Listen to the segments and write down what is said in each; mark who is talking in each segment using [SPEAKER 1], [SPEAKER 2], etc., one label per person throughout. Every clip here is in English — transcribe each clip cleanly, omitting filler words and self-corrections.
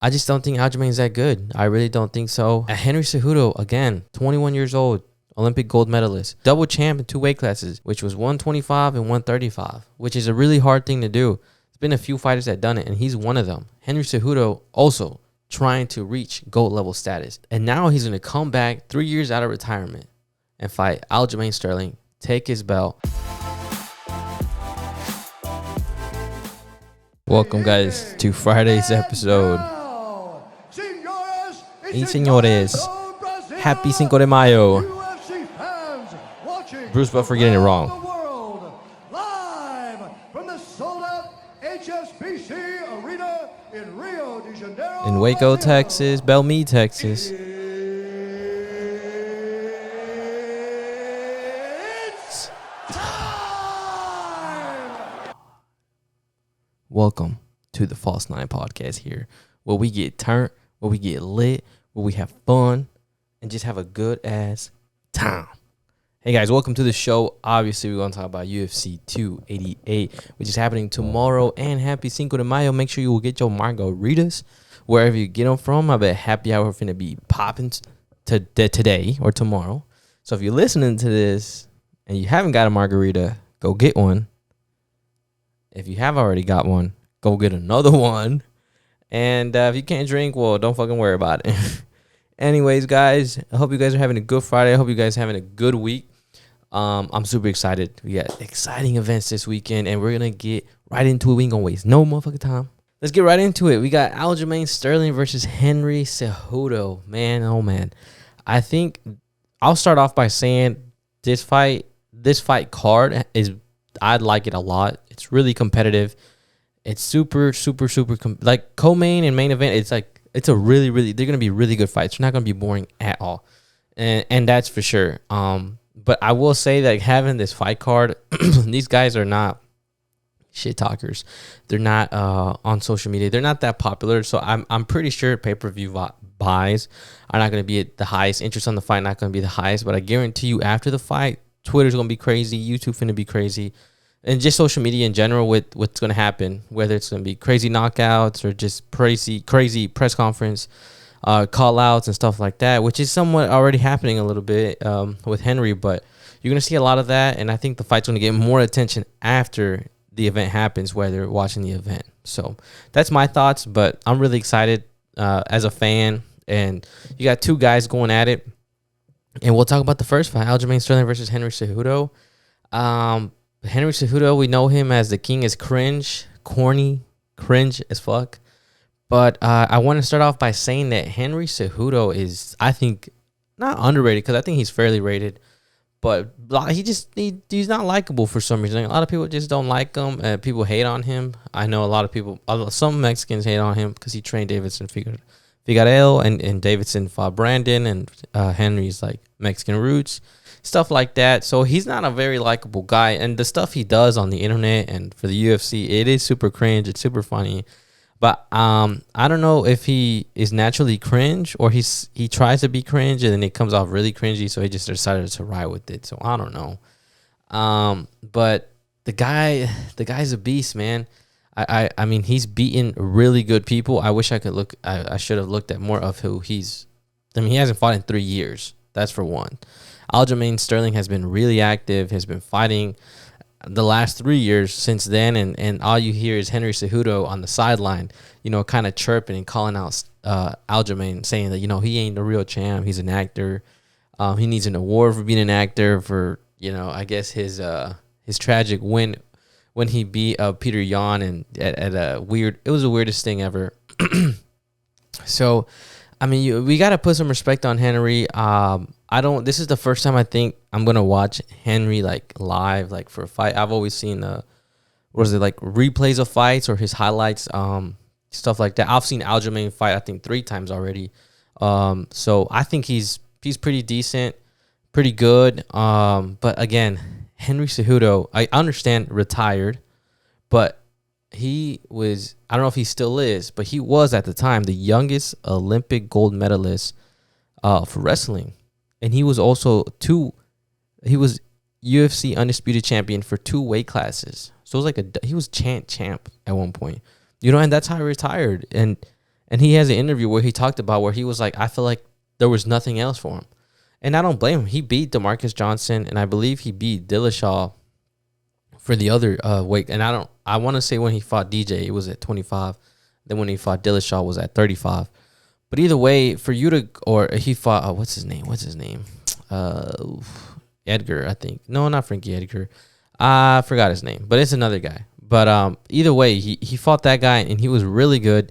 [SPEAKER 1] I just don't think Aljamain's that good. I really don't think so. Henry Cejudo, again, 21 years old, Olympic gold medalist, double champ in 2 weight classes, which was 125 and 135, which is a really hard thing to do. There's been a few fighters that done it, and he's one of them. Henry Cejudo also trying to reach GOAT level status. And now he's going to come back 3 years out of retirement and fight Aljamain Sterling, take his belt. Welcome, guys, to Friday's episode. Y señores, happy Cinco de Mayo. Bruce Buffer getting it wrong.
[SPEAKER 2] Live from the sold-out HSBC Arena in Rio de Janeiro,
[SPEAKER 1] In Waco, Texas, Belmead, Texas.
[SPEAKER 2] It's time!
[SPEAKER 1] Welcome to the False Nine Podcast here, where we get turned, where we get lit, where we have fun, and just have a good ass time. Hey guys, welcome to the show. Obviously, we're going to talk about UFC 288, which is happening tomorrow. And happy Cinco de Mayo. Make sure you will get your margaritas wherever you get them from. I bet happy hour finna be popping today or tomorrow. So if you're listening to this and you haven't got a margarita, go get one. If you have already got one, go get another one. And if you can't drink, well, don't fucking worry about it. Anyways, guys, I hope you guys are having a good Friday. I hope you guys are having a good week. I'm super excited. We got exciting events this weekend, and we're going to get right into it. We ain't going to waste no motherfucking time. Let's get right into it. We got Aljamain Sterling versus Henry Cejudo. Man, oh man. I think I'll start off by saying this fight card is, I'd like it a lot. It's really competitive. It's super like co-main and main event. It's like, it's a really, they're going to be really good fights. They're not going to be boring at all. And that's for sure. But I will say that having this fight card, these guys are not shit talkers. They're not on social media. They're not that popular. So I'm pretty sure pay-per-view buys are not going to be at the highest. Interest on the fight not going to be the highest. But I guarantee you after the fight, Twitter's going to be crazy. YouTube's going to be crazy. And just social media in general with what's going to happen, whether it's going to be crazy knockouts or just crazy press conference, call outs and stuff like that, which is somewhat already happening a little bit with Henry. But you're going to see a lot of that. And I think the fight's going to get more attention after the event happens, whether you're watching the event. So that's my thoughts. But I'm really excited as a fan. And you got two guys going at it. And we'll talk about the first fight, Aljamain Sterling versus Henry Cejudo. Henry Cejudo, we know him as the king is cringe, corny, cringe as fuck. But I want to start off by saying that Henry Cejudo is, I think, not underrated because I think he's fairly rated. But he's not likable for some reason. A lot of people just don't like him. People hate on him. I know a lot of people, some Mexicans hate on him because he trained Davidson Figueroa and Davidson fought Brandon and Henry's like Mexican roots. Stuff like that. So he's not a very likable guy. And the stuff he does on the internet and for the UFC, it is super cringe. It's super funny. But I don't know if he is naturally cringe or he tries to be cringe and then it comes off really cringy. So he just decided to ride with it. So I don't know. But the guy's a beast, man. I mean, he's beaten really good people. I wish I could look. I should have looked at more of who he's. I mean, he hasn't fought in 3 years. That's for one. Aljamain Sterling has been really active, has been fighting the last 3 years since then, and all you hear is Henry Cejudo on the sideline, kind of chirping and calling out Aljamain, saying that, he ain't the real champ, he's an actor. He needs an award for being an actor for, I guess his tragic win when he beat Peter Yan and at it was the weirdest thing ever. So, I mean, we got to put some respect on Henry. This is the first time I think I'm going to watch Henry like live, like for a fight. I've always seen, replays of fights or his highlights, stuff like that. I've seen Aljamain fight, I think 3 times already. So I think he's pretty decent, pretty good. But again, Henry Cejudo, I understand retired, but he was, I don't know if he still is, but he was at the time the youngest Olympic gold medalist for wrestling. And he was also he was UFC undisputed champion for 2 weight classes. So it was like he was champ at one point, and that's how he retired. And And he has an interview where he talked about where he was like, I feel like there was nothing else for him. And I don't blame him. He beat DeMarcus Johnson, and I believe he beat Dillashaw for the other weight. And I want to say when he fought DJ, it was at 25. Then when he fought Dillashaw, was at 35. But either way, for you to, or he fought, what's his name? Edgar, I think. No, not Frankie Edgar. I forgot his name, but it's another guy. But either way, he fought that guy, and he was really good.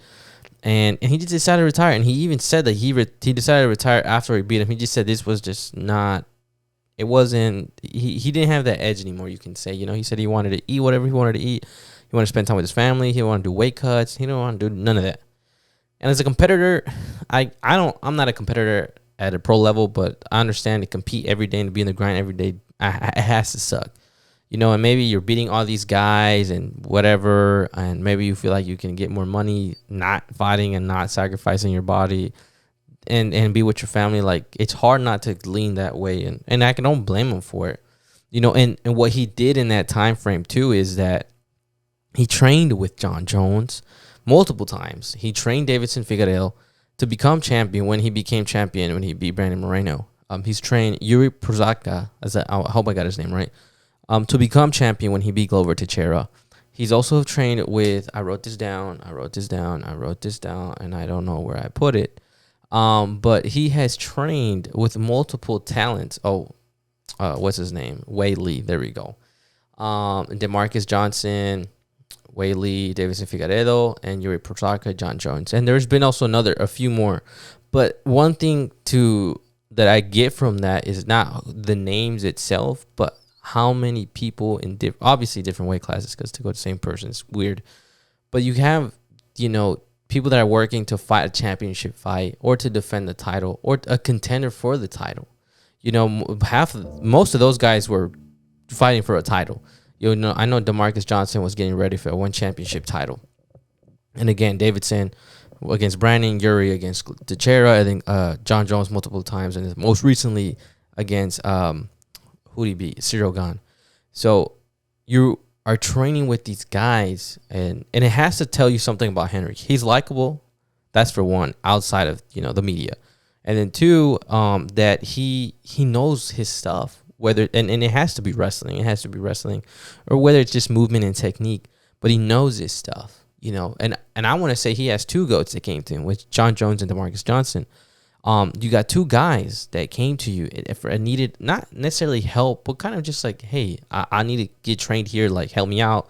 [SPEAKER 1] And he just decided to retire. And he even said that he decided to retire after he beat him. He just said this was just not, it wasn't, he didn't have that edge anymore, you can say. You know, he said he wanted to eat whatever he wanted to eat. He wanted to spend time with his family. He didn't want to do weight cuts. He didn't want to do none of that. And as a competitor, I'm not a competitor at a pro level, but I understand to compete every day and to be in the grind every day, it has to suck. You know, and maybe you're beating all these guys and whatever, and maybe you feel like you can get more money not fighting and not sacrificing your body and be with your family. Like, it's hard not to lean that way, and I don't blame him for it. You know, and what he did in that time frame too is that he trained with John Jones multiple times. He trained Davidson Figueiredo to become champion when he became champion when he beat Brandon Moreno. He's trained Yuri Prochazka, I hope I got his name right, to become champion when he beat Glover Teixeira. He's also trained with, I wrote this down, and I don't know where I put it. But he has trained with multiple talents. What's his name? Wei Lee. There we go. DeMarcus Johnson, Wei Lee, Davidson Figueiredo, and Yuri Prochazka, John Jones. And there's been also a few more. But one thing that I get from that is not the names itself, but how many people in obviously different weight classes, because to go to the same person is weird. But you have, people that are working to fight a championship fight or to defend the title or a contender for the title. Most of those guys were fighting for a title. I know DeMarcus Johnson was getting ready for a one championship title. And again, Davidson against Brandon, Yuri against Teixeira, I think John Jones multiple times, and most recently against who did he beat? Cyril Gane. So you are training with these guys, and it has to tell you something about Henry. He's likable. That's for one, outside of the media. And then two, that he knows his stuff. Whether and it has to be wrestling. It has to be wrestling. Or whether it's just movement and technique. But he knows his stuff. And I want to say he has two GOATs that came to him, with John Jones and DeMarcus Johnson. You got two guys that came to you and needed not necessarily help, but kind of just like, hey, I need to get trained here, like help me out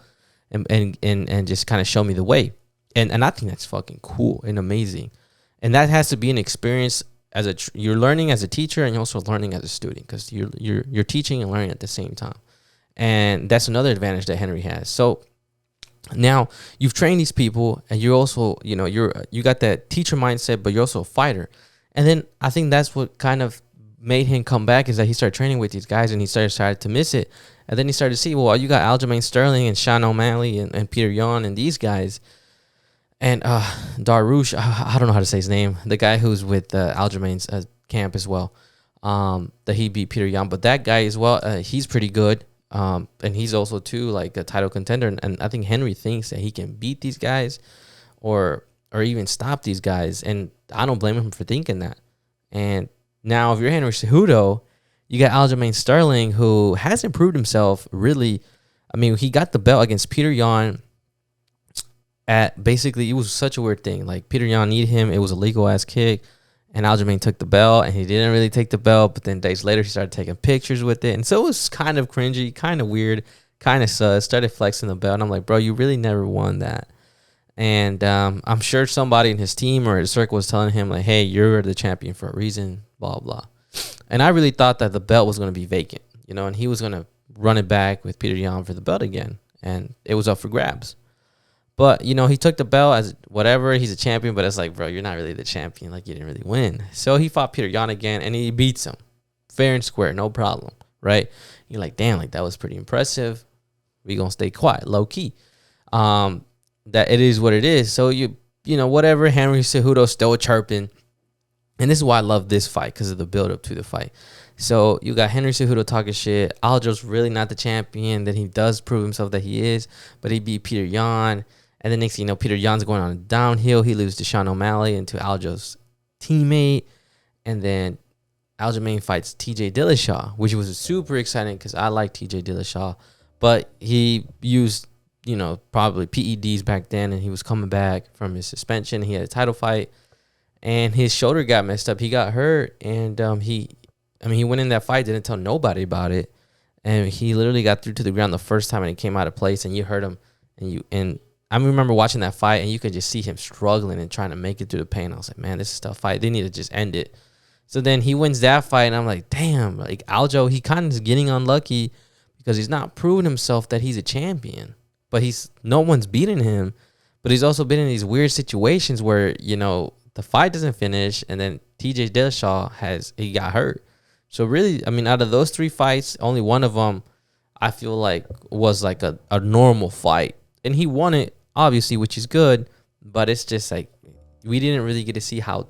[SPEAKER 1] and just kind of show me the way. And I think that's fucking cool and amazing. And that has to be an experience you're learning as a teacher, and you're also learning as a student, because you're teaching and learning at the same time. And that's another advantage that Henry has. So now you've trained these people, and you're also, you got that teacher mindset, but you're also a fighter. And then I think that's what kind of made him come back, is that he started training with these guys, and he started to miss it. And then he started to see, well, you got Aljamain Sterling and Sean O'Malley and Peter Yan and these guys. And Darush, I don't know how to say his name, the guy who's with Aljamain's camp as well, that he beat Peter Yan. But that guy as well, he's pretty good. And he's also, too, like a title contender. And I think Henry thinks that he can beat these guys or even stop these guys. And I don't blame him for thinking that. And now if you're Henry Cejudo, you got Aljamain Sterling, who hasn't proved himself really. I mean, he got the belt against Peter Yan. Basically, it was such a weird thing. Like, Peter Yan needed him. It was a legal-ass kick. And Aljamain took the belt, and he didn't really take the belt. But then days later, he started taking pictures with it. And so it was kind of cringy, kind of weird, kind of sus. Started flexing the belt. And I'm like, bro, you really never won that. And I'm sure somebody in his team or his circle was telling him, like, hey, you're the champion for a reason, blah, blah. And I really thought that the belt was going to be vacant, and he was going to run it back with Peter Yan for the belt again. And it was up for grabs. But, he took the belt as whatever. He's a champion, but it's like, bro, you're not really the champion. Like, you didn't really win. So he fought Peter Yan again, and he beats him. Fair and square, no problem, right? You're like, damn, like, that was pretty impressive. We going to stay quiet, low-key. That it is what it is. So, whatever, Henry Cejudo still chirping. And this is why I love this fight, because of the build-up to the fight. So you got Henry Cejudo talking shit. Aljo's really not the champion. Then he does prove himself that he is. But he beat Peter Yan. And then next thing you know, Peter Yan's going on a downhill. He loses to Sean O'Malley and to Aljo's teammate. And then Aljamain fights TJ Dillashaw, which was super exciting because I like TJ Dillashaw. But he used, probably PEDs back then, and he was coming back from his suspension. He had a title fight, and his shoulder got messed up. He got hurt, and he went in that fight, didn't tell nobody about it. And he literally got through to the ground the first time, and he came out of place, and you heard him. And I remember watching that fight, and you could just see him struggling and trying to make it through the pain. I was like, man, this is a tough fight. They need to just end it. So then he wins that fight, and I'm like, damn, like Aljo, he kind of is getting unlucky because he's not proving himself that he's a champion. But no one's beating him. But he's also been in these weird situations where, the fight doesn't finish, and then TJ Dillashaw he got hurt. So really, out of those 3 fights, only one of them I feel like was like a normal fight. And he won it, obviously, which is good. But it's just like we didn't really get to see how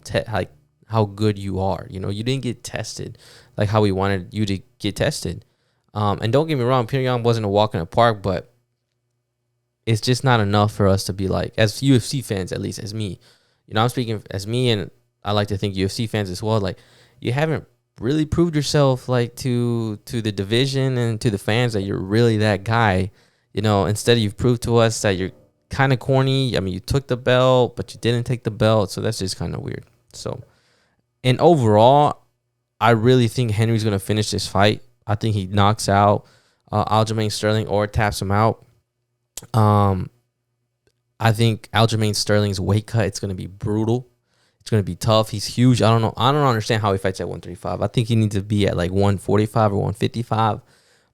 [SPEAKER 1] good you are. You didn't get tested like how we wanted you to get tested. And don't get me wrong, Peter Yan wasn't a walk in the park, but it's just not enough for us to be like, as UFC fans, at least as me. I'm speaking as me, and I like to think UFC fans as well. Like, you haven't really proved yourself like to the division and to the fans that you're really that guy. Instead you've proved to us that you're kind of corny. You took the belt, but you didn't take the belt, so that's just kind of weird. So, and overall, I really think Henry's gonna finish this fight. I think he knocks out Aljamain Sterling or taps him out. I think Aljamain Sterling's weight cut, it's gonna be brutal. It's going to be tough. He's huge. I don't understand how he fights at 135. I think he needs to be at like 145 or 155.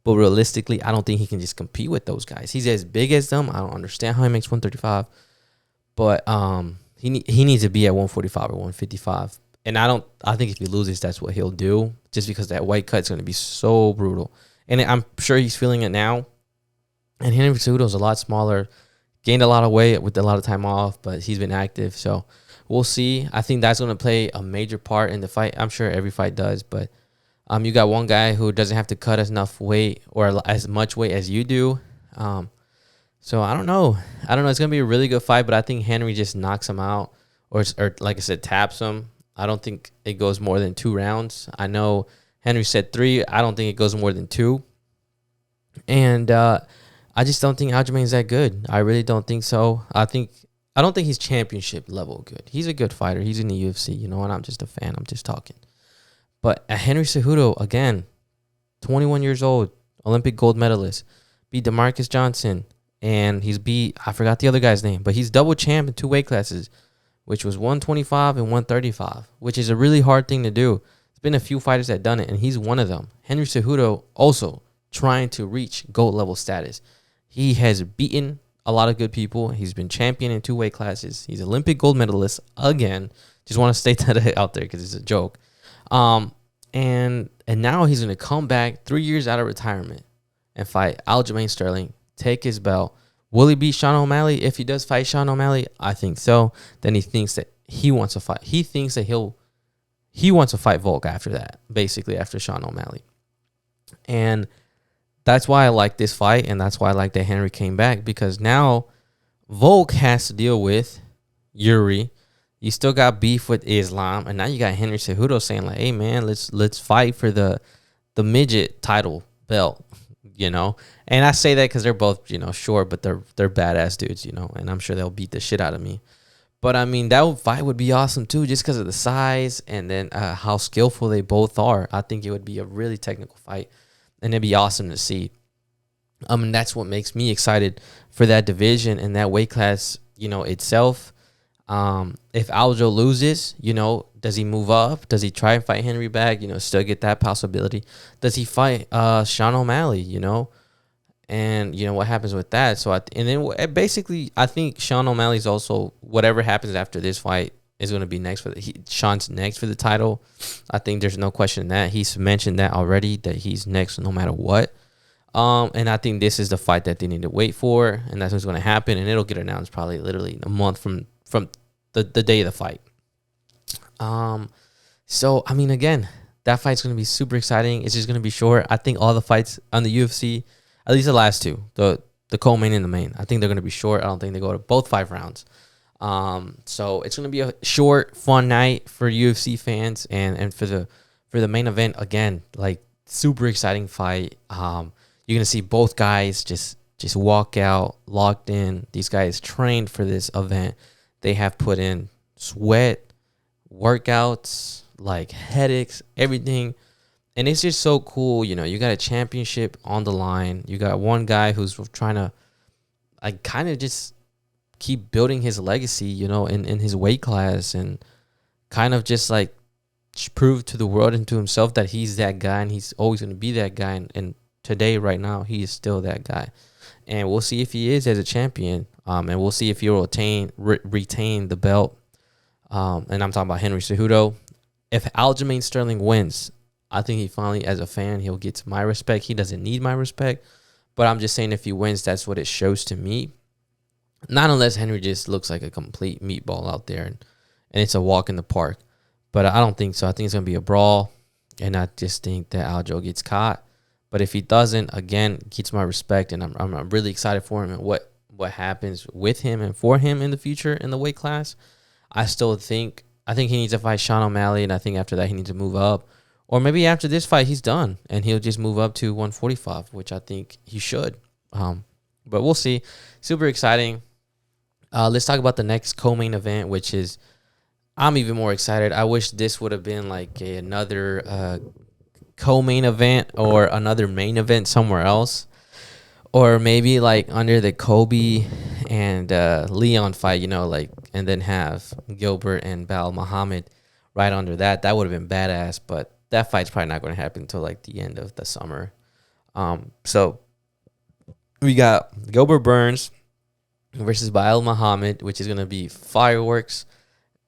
[SPEAKER 1] But realistically, I don't think he can just compete with those guys. He's as big as them. I don't understand how he makes 135. But he needs to be at 145 or 155. And I think if he loses, that's what he'll do. Just because that weight cut is going to be so brutal. And I'm sure he's feeling it now. And Henry Cejudo is a lot smaller. Gained a lot of weight with a lot of time off. But he's been active. So we'll see. I think that's going to play a major part in the fight. I'm sure every fight does, but you got one guy who doesn't have to cut enough weight or as much weight as you do. So I don't know. It's going to be a really good fight, but I think Henry just knocks him out or like I said, taps him. I don't think it goes more than 2 rounds. I know Henry said 3. I don't think it goes more than 2. And I just don't think Aljamain's that good. I really don't think so. I don't think he's championship level good. He's a good fighter. He's in the UFC, and I'm just a fan. I'm just talking. But Henry Cejudo, again, 21 years old, Olympic gold medalist, beat DeMarcus Johnson, and he's beat, I forgot the other guy's name, but he's double champ in 2 weight classes, which was 125 and 135, which is a really hard thing to do. There's been a few fighters that done it, and he's one of them. Henry Cejudo also trying to reach gold level status. He has beaten a lot of good people. He's been champion in 2 weight classes. He's Olympic gold medalist again. Just want to state that out there because it's a joke. And now he's going to come back 3 years out of retirement and fight Aljamain Sterling, take his belt. Will he beat Sean O'Malley? If he does fight Sean O'Malley, I think so. Then he thinks that he wants to fight. He thinks that he wants to fight Volk after that, basically after Sean O'Malley. And that's why I like this fight, and that's why I like that Henry came back, because now Volk has to deal with Yuri. You still got beef with Islam, and now you got Henry Cejudo saying like, "Hey man, let's fight for the midget title belt," And I say that because they're both short, but they're badass dudes, and I'm sure they'll beat the shit out of me. But that fight would be awesome too, just because of the size and then how skillful they both are. I think it would be a really technical fight. And it'd be awesome to see. That's what makes me excited for that division and that weight class, itself. If Aljo loses, does he move up? Does he try and fight Henry back? Still get that possibility. Does he fight Sean O'Malley? And what happens with that? So basically, I think Sean O'Malley's also, whatever happens after this fight is going to be next Sean's next for the title. I think there's no question in that. He's mentioned that already, that he's next no matter what. And I think this is the fight that they need to wait for, and that's what's going to happen, and it'll get announced probably literally a month from the day of the fight. So again, that fight's going to be super exciting. It's just going to be short. I think all the fights on the UFC, at least the last 2, the the co-main and the main. I think they're going to be short. I don't think they go to both 5 rounds. So it's going to be a short, fun night for UFC fans, and for the main event, again, like, super exciting fight. You're going to see both guys just walk out locked in. These guys trained for this event. They have put in sweat, workouts, like headaches, everything. And it's just so cool. You know, you got a championship on the line. You got one guy who's trying to, like, kind of just keep building his legacy, you know, in his weight class, and kind of just, like, prove to the world and to himself that he's that guy, and he's always going to be that guy. And today, right now, he is still that guy. And we'll see if he is as a champion. And we'll see if he'll retain the belt. And I'm talking about Henry Cejudo. If Aljamain Sterling wins, I think he finally, as a fan, he'll get my respect. He doesn't need my respect. But I'm just saying, if he wins, that's what it shows to me. Not unless Henry just looks like a complete meatball out there, and it's a walk in the park. But I don't think so. I think it's going to be a brawl. And I just think that Aljo gets caught. But if he doesn't, again, gets my respect. And I'm really excited for him and what happens with him and for him in the future in the weight class. I think he needs to fight Sean O'Malley. And I think after that, he needs to move up. Or maybe after this fight, he's done. And he'll just move up to 145, which I think he should. But we'll see. Super exciting. Let's talk about the next co-main event, which is, I'm even more excited. I wish this would have been like another co-main event or another main event somewhere else. Or maybe like under the Kobe and Leon fight, you know, like, and then have Gilbert and Belal Muhammad right under that. That would have been badass, but that fight's probably not going to happen until like the end of the summer. So we got Gilbert Burns versus Belal Muhammad, which is going to be fireworks.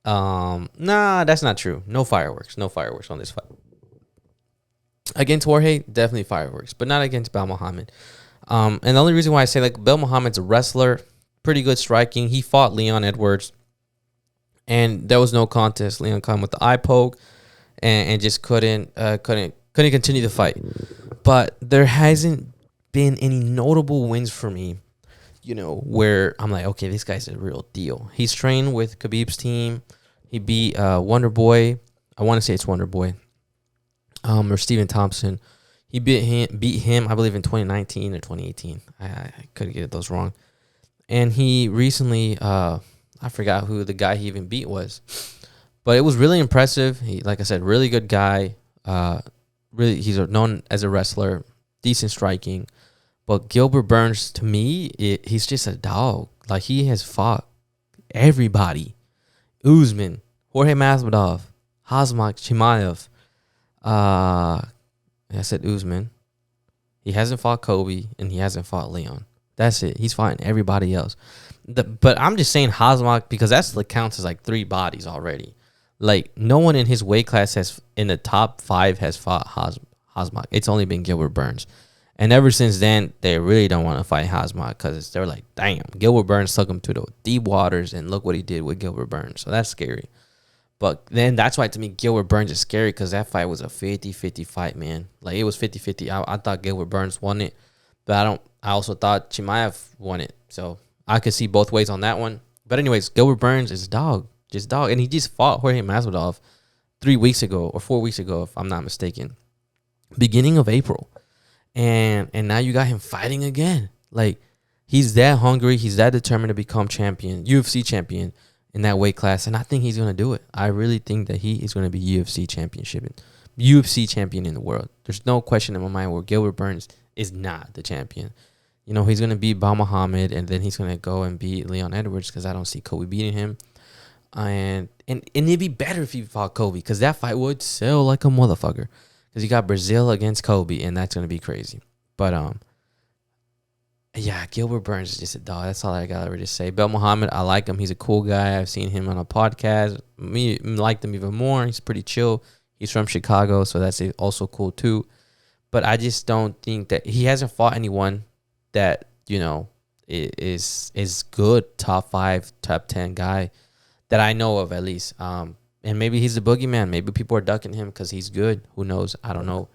[SPEAKER 1] Nah, that's not true. No fireworks on this fight. Against Jorge, definitely fireworks, but not against Belal Muhammad. And the only reason why I say, like, Belal Muhammad's a wrestler, pretty good striking. He fought Leon Edwards, and there was no contest. Leon come with the eye poke, and just couldn't continue the fight. But there hasn't been any notable wins for me, you know, where I'm like, okay, this guy's a real deal. He's trained with Khabib's team. He beat Wonder Boy. I want to say it's Wonder Boy. Or Stephen Thompson. He beat him, I believe, in 2019 or 2018. I could get those wrong. And he recently, I forgot who the guy he even beat was. But it was really impressive. He, like I said, really good guy. Really, he's known as a wrestler. Decent striking. But Gilbert Burns, to me, he's just a dog. Like, he has fought everybody. Usman, Jorge Masvidal, Khamzat Chimaev. I said Usman. He hasn't fought Kobe, and he hasn't fought Leon. That's it. He's fighting everybody else. But I'm just saying Khamzat because that's like counts as like 3 bodies already. Like, no one in his weight class has, in the top 5, has fought Khamzat. It's only been Gilbert Burns. And ever since then, they really don't want to fight Khamzat because they're like, damn, Gilbert Burns took him to the deep waters, and look what he did with Gilbert Burns. So that's scary. But then that's why, to me, Gilbert Burns is scary because that fight was a 50-50 fight, man. Like, it was 50-50. I thought Gilbert Burns won it, but I also thought Chimaev won it. So I could see both ways on that one. But anyways, Gilbert Burns is dog. Just dog. And he just fought Jorge Masvidal 3 weeks ago or 4 weeks ago, if I'm not mistaken. Beginning of April. And now you got him fighting again. Like, he's that hungry. He's that determined to become champion, UFC champion in that weight class. And I think he's going to do it. I really think that he is going to be UFC champion in the world. There's no question in my mind where Gilbert Burns is not the champion. You know, he's going to beat Belal Muhammad, and then he's going to go and beat Leon Edwards because I don't see Kobe beating him. And it'd be better if he fought Kobe because that fight would sell like a motherfucker. Because you got Brazil against Kobe, and that's going to be crazy. But, yeah, Gilbert Burns is just a dog. That's all I got to say. Belal Muhammad, I like him. He's a cool guy. I've seen him on a podcast. Me liked him even more. He's pretty chill. He's from Chicago, so that's also cool too. But I just don't think that he hasn't fought anyone that, you know, is good, top 5, top 10 guy that I know of at least. And maybe he's the boogeyman. Maybe people are ducking him because he's good. Who knows? I don't know.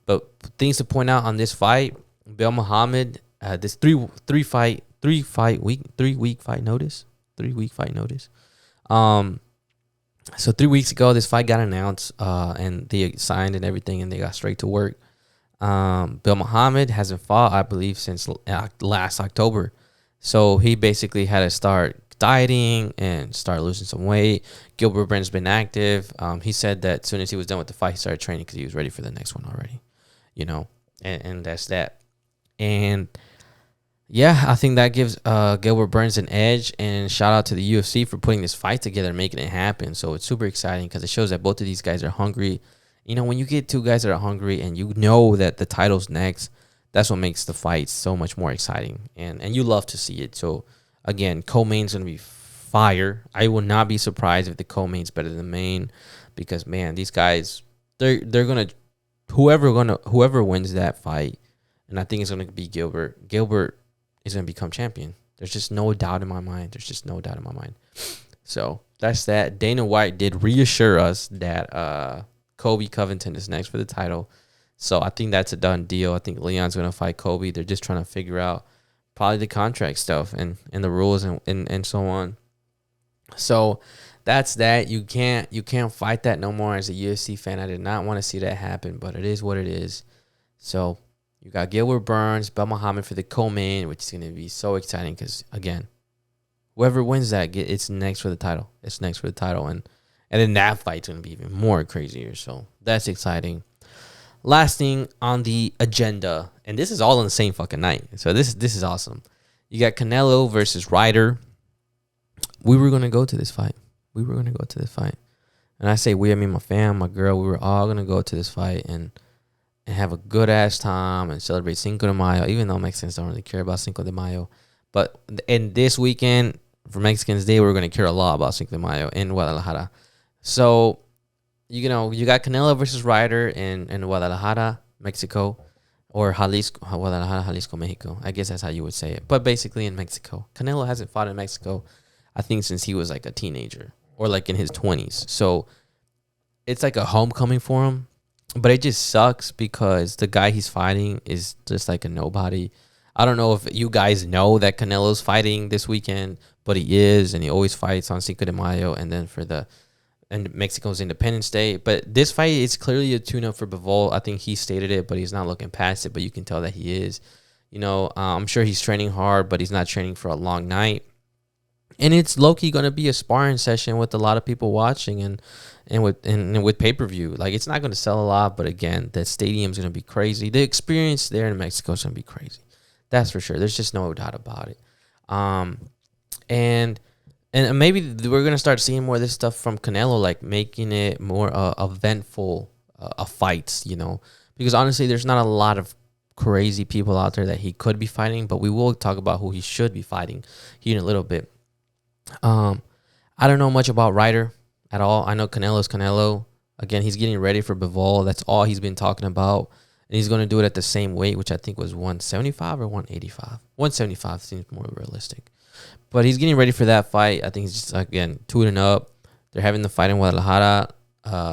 [SPEAKER 1] But things to point out on this fight, Belal Muhammad this 3 week fight notice. 3 week fight notice. So 3 weeks ago, this fight got announced, and they signed and everything, and they got straight to work. Belal Muhammad hasn't fought, I believe, since last October. So he basically had to start dieting and start losing some weight. Gilbert Burns has been active. He said that as soon as he was done with the fight, he started training because he was ready for the next one already. And that's that. And yeah, I think that gives Gilbert Burns an edge. And shout out to the UFC for putting this fight together and making it happen. So it's super exciting because it shows that both of these guys are hungry. When you get two guys that are hungry and you know that the title's next, that's what makes the fight so much more exciting. And you love to see it. So, again, co-main's going to be fire. I will not be surprised if the co-main's better than the main because, man, these guys, they're going to – whoever wins that fight, and I think it's going to be Gilbert is going to become champion. There's just no doubt in my mind. So, that's that. Dana White did reassure us that Kobe Covington is next for the title. So I think that's a done deal. I think Leon's going to fight Kobe. They're just trying to figure out probably the contract stuff and the rules and so on. So that's that. You can't fight that no more as a UFC fan. I did not want to see that happen, but it is what it is. So you got Gilbert Burns, Belal Muhammad for the co-main, which is going to be so exciting because, again, whoever wins that, it's next for the title. And then that fight's going to be even more crazier. So that's exciting. Last thing on the agenda, and this is all on the same fucking night. So this is awesome. You got Canelo versus Ryder. We were going to go to this fight. And I say we, I mean my fam, my girl, we were all going to go to this fight and have a good-ass time and celebrate Cinco de Mayo, even though Mexicans don't really care about Cinco de Mayo. But in this weekend, for Mexicans Day, we're going to care a lot about Cinco de Mayo in Guadalajara. So, you got Canelo versus Ryder in Guadalajara, Mexico, or Guadalajara, Jalisco, Mexico. I guess that's how you would say it. But basically in Mexico. Canelo hasn't fought in Mexico, I think, since he was like a teenager or like in his 20s. So it's like a homecoming for him. But it just sucks because the guy he's fighting is just like a nobody. I don't know if you guys know that Canelo's fighting this weekend, but he is, and he always fights on Cinco de Mayo and then and Mexico's Independence Day. But this fight is clearly a tune-up for Bivol. I think he stated it, but he's not looking past it. But you can tell that he is. I'm sure he's training hard, but he's not training for a long night. And it's low-key going to be a sparring session with a lot of people watching and with pay-per-view. Like, it's not going to sell a lot, but again, the stadium's going to be crazy. The experience there in Mexico is going to be crazy. That's for sure. There's just no doubt about it. And maybe we're going to start seeing more of this stuff from Canelo, like making it more eventful fights, because honestly, there's not a lot of crazy people out there that he could be fighting, but we will talk about who he should be fighting here in a little bit. I don't know much about Ryder at all. I know Canelo's Canelo. Again, he's getting ready for Bivol. That's all he's been talking about. And he's going to do it at the same weight, which I think was 175 or 185. 175 seems more realistic. But he's getting ready for that fight. I think he's just, again, tuning up. They're having the fight in Guadalajara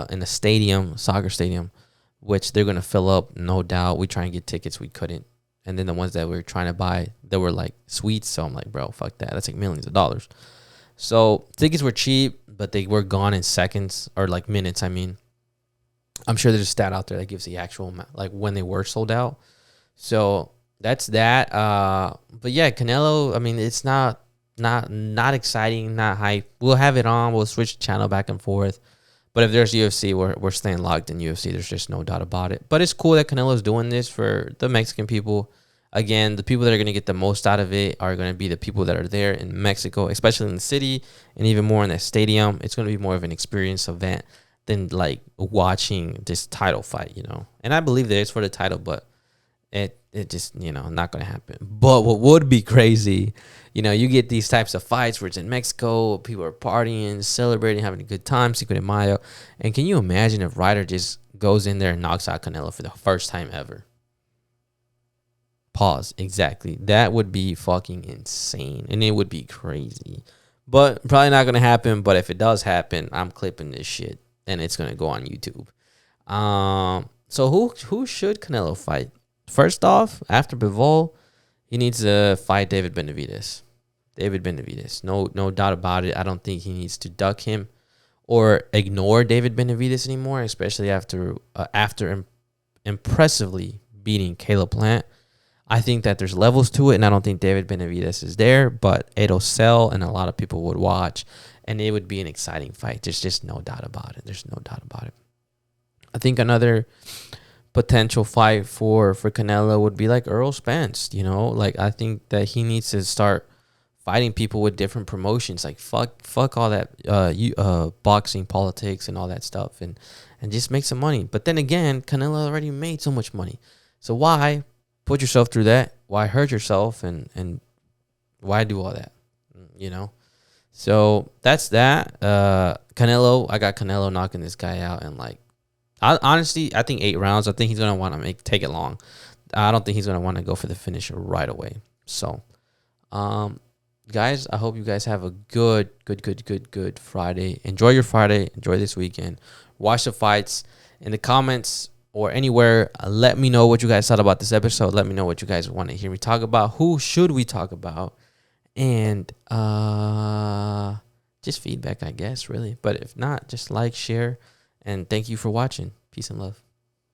[SPEAKER 1] in a stadium, soccer stadium, which they're going to fill up, no doubt. We try and get tickets. We couldn't. And then the ones that we were trying to buy, they were like suites. So I'm like, bro, fuck that. That's like millions of dollars. So tickets were cheap, but they were gone in seconds or like minutes, I mean. I'm sure there's a stat out there that gives the actual, like, when they were sold out. So that's that. But yeah, Canelo, I mean, it's not exciting, not hype. We'll have it on. We'll switch the channel back and forth. But if there's UFC, we're staying locked in UFC. There's just no doubt about it. But it's cool that Canelo's doing this for the Mexican people. Again, the people that are going to get the most out of it are going to be the people that are there in Mexico, especially in the city, and even more in that stadium. It's going to be more of an experience event than like watching this title fight, And I believe that it's for the title, but it just, not going to happen. But what would be crazy, you get these types of fights where it's in Mexico, people are partying, celebrating, having a good time, Cinco de Mayo. And can you imagine if Ryder just goes in there and knocks out Canelo for the first time ever? Pause. Exactly. That would be fucking insane. And it would be crazy. But probably not going to happen. But if it does happen, I'm clipping this shit. And it's going to go on YouTube. So who should Canelo fight? First off, after Bivol, He needs to fight David Benavidez. No doubt about it. I don't think he needs to duck him or ignore David Benavidez anymore, especially after impressively beating Caleb Plant. I think that there's levels to it, and I don't think David Benavidez is there, but it'll sell, and a lot of people would watch, and it would be an exciting fight. There's just no doubt about it. There's no doubt about it. I think another potential fight for Canelo would be like Earl Spence, you know? Like, I think that he needs to start fighting people with different promotions. Like, fuck all that boxing politics and all that stuff, and just make some money. But then again, Canelo already made so much money. So why put yourself through that? Why hurt yourself and why do all that? You know? So that's that. Canelo, I got Canelo knocking this guy out in like, honestly, I think 8 rounds. I think he's gonna want to take it long. I don't think he's gonna want to go for the finish right away. So, guys, I hope you guys have a good Friday. Enjoy your Friday. Enjoy this weekend. Watch the fights in the comments or anywhere. Let me know what you guys thought about this episode. Let me know what you guys want to hear me talk about. Who should we talk about? And just feedback, I guess, really. But if not, just like, share, and thank you for watching. Peace and love.